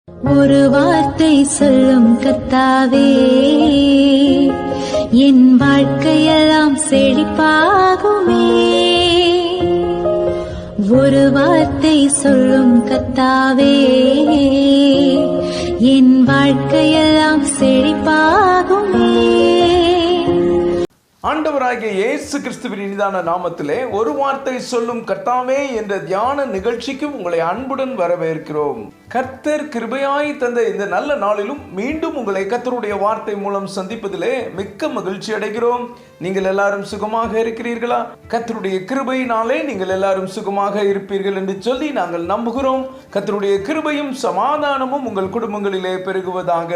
ஒரு வார்த்தை சொல்லும் கர்த்தாவே, என் வாழ்க்கையெல்லாம் செழிப்பாகுமே. ஒரு வார்த்தை சொல்லும் கர்த்தாவே, என் வாழ்க்கையெல்லாம் செழிப்பாகுமே. ஆண்டவராகிய இயேசு கிறிஸ்துவின் இனிதான நாமத்திலே ஒரு வார்த்தை சொல்லும் கர்த்தாவே என்ற தியான நிகழ்ச்சிக்கு உங்களை அன்புடன் வரவேற்கிறோம். கர்த்தர் கிருபையாய் தந்த இந்த நல்ல நாளிலும் மீண்டும் உங்களை கர்த்தருடைய வார்த்தை மூலம் சந்திப்பதிலே மிக்க மகிழ்ச்சி அடைகிறோம். நீங்கள் எல்லாரும் சுகமாக இருக்கிறீர்களா? கர்த்தருடைய கிருபையினாலே நீங்கள் எல்லாரும் சுகமாக இருப்பீர்கள் என்று சொல்லி நாங்கள் நம்புகிறோம். கர்த்தருடைய கிருபையும் சமாதானமும் உங்கள் குடும்பங்களிலே பெருகுவதாக.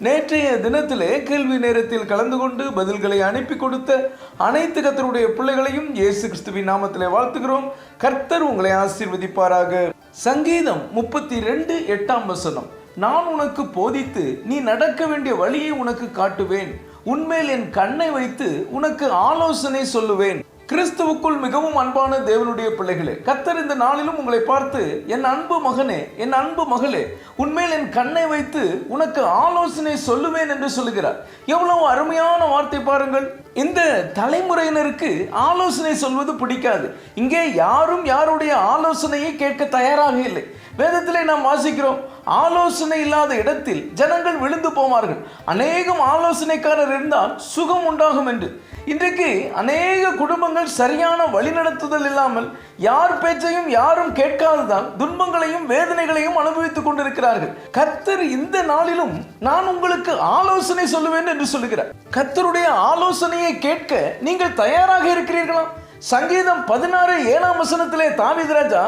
நேற்றைய தினத்திலே கேள்வி நேரத்தில் கலந்து கொண்டு பதில்களை அனுப்பி கொடுத்த அனைத்து கர்த்தருடைய பிள்ளைகளையும் இயேசு கிறிஸ்துவின் நாமத்திலே வாழ்த்துகிறோம். கர்த்தர் உங்களை ஆசீர்வதிப்பாராக. சங்கீதம் 32:8 நான் உனக்கு போதித்து நீ நடக்க வேண்டிய வழியை உனக்கு காட்டுவேன், உன்மேல் என் கண்ணை வைத்து உனக்கு ஆலோசனை சொல்லுவேன். கிறிஸ்துவுக்குள் மிகவும் அன்பான தேவனுடைய பிள்ளைகளே, கர்த்தர் இந்த நாளிலும் உங்களை பார்த்து என் அன்பு மகனே, என் அன்பு மகளே, உன்மேல் என் கண்ணை வைத்து உனக்கு ஆலோசனை சொல்லுவேன் என்று சொல்லுகிறார். எவ்வளவு அருமையான வார்த்தை பாருங்கள். இந்த தலைமுறையினருக்கு ஆலோசனை சொல்வது பிடிக்காது. இங்கே யாரும் யாருடைய ஆலோசனையை கேட்க தயாராக இல்லை. வேதத்திலே நாம் வாசிக்கிறோம், ஆலோசனை இல்லாத இடத்தில் ஜனங்கள் விழுந்து போவார்கள். அநேகம் ஆலோசனைக்காரர் இருந்தால் சுகம் உண்டாகும் என்று. இன்றைக்கு அநேக குடும்பங்கள் சரியான வழிநடத்துதல் இல்லாமல் யார் பேச்சையும் யாரும் கேட்காததால் துன்பங்களையும் வேதனைகளையும் அனுபவித்துக் கொண்டிருக்கிறார்கள். கர்த்தர் இந்த நாளிலும் நான் உங்களுக்கு ஆலோசனை சொல்லுவேன் என்று சொல்லுகிறார். கர்த்தருடைய ஆலோசனையை கேட்க நீங்கள் தயாராக இருக்கிறீர்களா? சங்கீதம் 16:7 தாவீது ராஜா,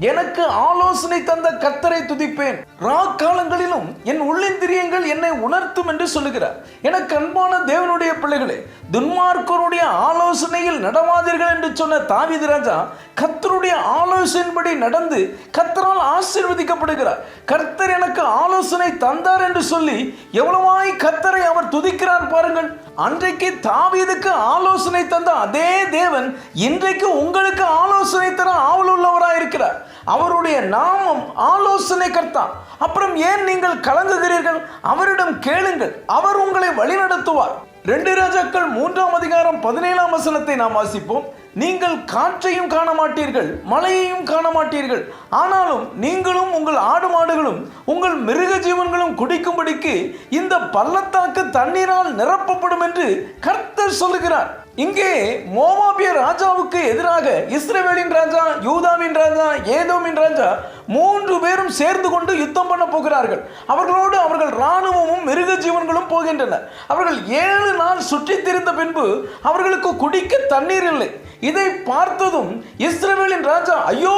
எனக்கு ஆலோசனை தந்த கர்த்தரை துதிப்பேன், ராக்காலங்களிலும் என் உள்ளிந்திரியங்கள் என்னை உணர்த்தும் என்று சொல்லுகிறார். எனக்கு அன்பான தேவனுடைய பிள்ளைகளே, துன்மார்க்கருடைய ஆலோசனையில் நடவாதீர்கள் என்று சொன்ன தாவீது ராஜா கர்த்தருடைய ஆலோசனைப்படி நடந்து கர்த்தரால் ஆசீர்வதிக்கப்படுகிறார். கர்த்தர் எனக்கு ஆலோசனை தந்தார் என்று சொல்லி எவ்வளவாய் கர்த்தரை அவர் துதிக்கிறார் பாருங்கள். அன்றைக்கு தாவீதுக்கு ஆலோசனை தந்த அதே தேவன் இன்றைக்கு உங்களுக்கு ஆலோசனை தர ஆவல் உள்ளவராய் இருக்கிறார். அவருடைய நாமம் ஆலோசனை கர்த்தா. அப்புறம் ஏன் நீங்கள் கலங்குகிறீர்கள்? அவரிடம் கேளுங்கள், அவர் உங்களை வழிநடத்துவார். 2 ராஜாக்கள் 3:17 நாம் வாசிப்போம். நீங்கள் காற்றையும் காண மாட்டீர்கள், மழையையும் காண மாட்டீர்கள், ஆனாலும் நீங்களும் உங்கள் ஆடு மாடுகளும் உங்கள் மிருக ஜீவன்களும் குடிக்கும்படிக்கு இந்த பள்ளத்தாக்கு தண்ணீரால் நிரப்பப்படும் என்று கர்த்தர் சொல்லுகிறார். இங்கே மோவாபிய ராஜாவுக்கு எதிராக இஸ்ரவேலின் ராஜா, யூதாவின் ராஜா, ஏதோமின் ராஜா 3 பேரும் சேர்ந்து கொண்டு யுத்தம் பண்ண போகிறார்கள். அவர்களோடு அவர்கள் இராணுவமும் மிருக ஜீவன்களும் போகின்றனர். அவர்கள் 7 நாள் சுற்றி திரிந்த பின்பு அவர்களுக்கு குடிக்க தண்ணீர் இல்லை. இதை பார்த்ததும் இஸ்ரவேலின் ராஜா, ஐயோ,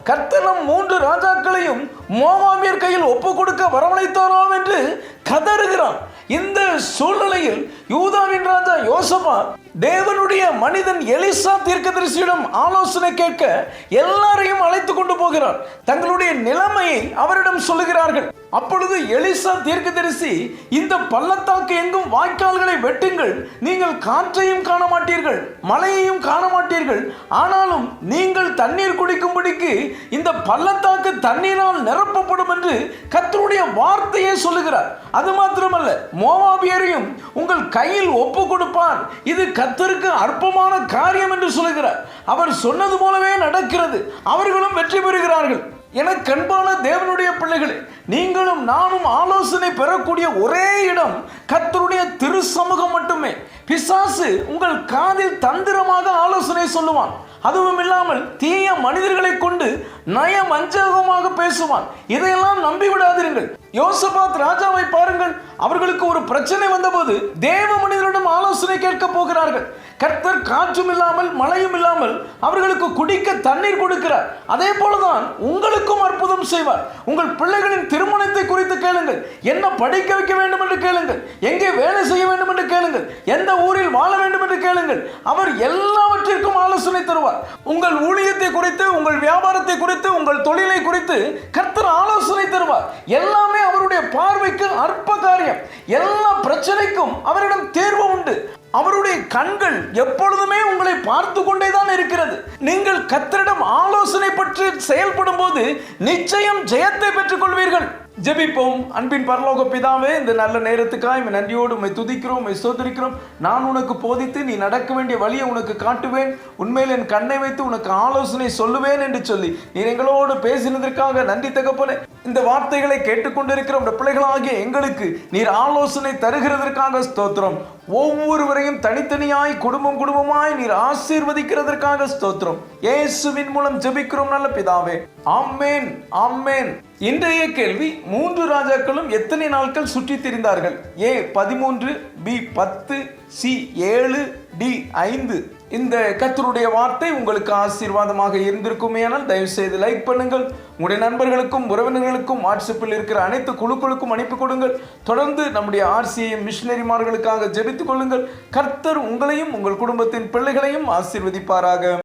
கர்த்தர் நம் 3 ராஜாக்களையும் மோவாபியர் கையில் ஒப்பு கொடுக்க வரவழைத்தாரோ என்று கதறுகிறான். இந்த சூழ்நிலையில் யூதாவின் ராஜா யோசபாத் தேவனுடைய மனிதன் எலிசா தீர்க்கதரிசியிடம் ஆலோசனை கேட்க எல்லாரையும் அழைத்து கொண்டு போகிறார். தங்களுடைய நிலைமையை அவரிடம் சொல்லுகிறார்கள். அப்பொழுது எலிசா தீர்க்கதரிசி, இந்த பள்ளத்தாக்கு எங்கும் வாய்க்கால்களை வெட்டுங்கள், நீங்கள் காற்றையும் காண மாட்டீர்கள், மழையையும் காண மாட்டீர்கள், ஆனாலும் நீங்கள் தண்ணீர் குடிக்கும்படிக்கு இந்த பள்ளத்தாக்கு தண்ணீரால் நிரப்பப்படும் என்று கர்த்தருடைய வார்த்தையை சொல்லுகிறார். அது மாத்திரமல்ல, மோவாபியரையும் உங்கள் கையில் ஒப்பு கொடுப்பார், இது கர்த்தருக்கு அற்பமான காரியம் என்று சொல்லுகிறார். அவர் சொன்னது போலவே நடக்கிறது. அவர்களும் வெற்றி பெறுகிறார்கள். எனக்கு அன்பான தேவனுடைய பிள்ளைகளே, நீங்களும் நானும் ஆலோசனை பெறக்கூடிய ஒரே இடம் கர்த்தருடைய திரு சமூகம் மட்டுமே. பிசாசு உங்கள் காதில் தந்திரமாக ஆலோசனை சொல்லுவான். அதுவும் இல்லாமல் தீய மனிதர்களை கொண்டு நயவஞ்சகமாக பேசுவான். இதையெல்லாம் நம்பிவிடாதீர்கள். யோசபாத் ராஜாவை பாருங்கள். அவர்களுக்கு ஒரு பிரச்சனை வந்தபோது தேவ மனிதரிடம் ஆலோசனை கேட்க போகிறார்கள். கர்த்தர் காற்றும் இல்லாமல் மழையும் இல்லாமல் அவர்களுக்கு குடிக்க தண்ணீர் கொடுக்கிறார். அதே போலதான் உங்களுக்கும் அற்புதம் செய்வார். உங்கள் பிள்ளைகளின் திருமணத்தை குறித்து கேளுங்கள், என்ன படிக்க வைக்க வேண்டும் என்று கேளுங்கள், எங்கே வேலை செய்ய வேண்டும் என்று கேளுங்கள், எந்த ஊரில் வாழ வேண்டும் என்று கேளுங்கள். அவர் எல்லாவற்றிற்கும் ஆலோசனை தருவார். உங்கள் ஊழியத்தை குறித்து, உங்கள் வியாபாரத்தை குறித்து, உங்கள் தொழிலை குறித்து கர்த்தர் ஆலோசனை தருவார். எல்லாமே அவருடைய பார்வைக்கு அற்ப காரியம். எல்லா பிரச்சனைக்கும் அவரிடம் தேர்வு உண்டு. அவருடைய கண்கள் எப்பொழுதுமே உங்களை பார்த்து கொண்டேதான் இருக்கிறது. நீங்கள் கர்த்தரிடம் ஆலோசனை பற்றி செயல்படும் போது நிச்சயம் ஜெயத்தை பெற்றுக் கொள்வீர்கள். ஜெபிப்போம். அன்பின் பரலோக பிதாவே, இந்த நல்ல நேரத்துக்காக உம்மை நன்றியோடு உம்மை துதிக்கிறோம், உம்மை ஸ்தோத்திரிக்கிறோம். நான் உனக்கு போதித்து நீ நடக்க வேண்டிய வழியை உனக்கு காட்டுவேன், உண்மையில் என் கண்ணை வைத்து உனக்கு ஆலோசனை சொல்லுவேன் என்று சொல்லி நீர் எங்களோடு பேசினதற்காக நன்றி தகப்பனே. இந்த வார்த்தைகளை கேட்டுக்கொண்டிருக்கிற உடைய பிள்ளைகளாகிய எங்களுக்கு நீர் ஆலோசனை தருகிறதற்காக ஸ்தோத்திரம். ஒவ்வொருவரையும் தனித்தனியாய் குடும்பம் குடும்பமாய் நீர் ஆசீர்வதிக்கிறதற்காக ஸ்தோத்திரம். இயேசுவின் மூலம் ஜெபிக்கிறோம் நல்ல பிதாவே, ஆமென், ஆமென். இன்றைய கேள்வி, 3 ராஜாக்களும் எத்தனை நாட்கள் சுற்றி திரிந்தார்கள்? A 13, B 10, C 7, D 5. இந்த கர்த்தருடைய வார்த்தை உங்களுக்கு ஆசீர்வாதமாக இருந்திருக்குமேயானால் தயவு செய்து லைக் பண்ணுங்கள். உங்களுடைய நண்பர்களுக்கும் உறவினர்களுக்கும் வாட்ஸ்அப்பில் இருக்கிற அனைத்து குழுக்களுக்கும் அனுப்பி கொடுங்கள். தொடர்ந்து நம்முடைய RCM மிஷனரிமார்களுக்காக ஜெபித்துக் கொள்ளுங்கள். கர்த்தர் உங்களையும் உங்கள் குடும்பத்தின் பிள்ளைகளையும் ஆசீர்வதிப்பாராக.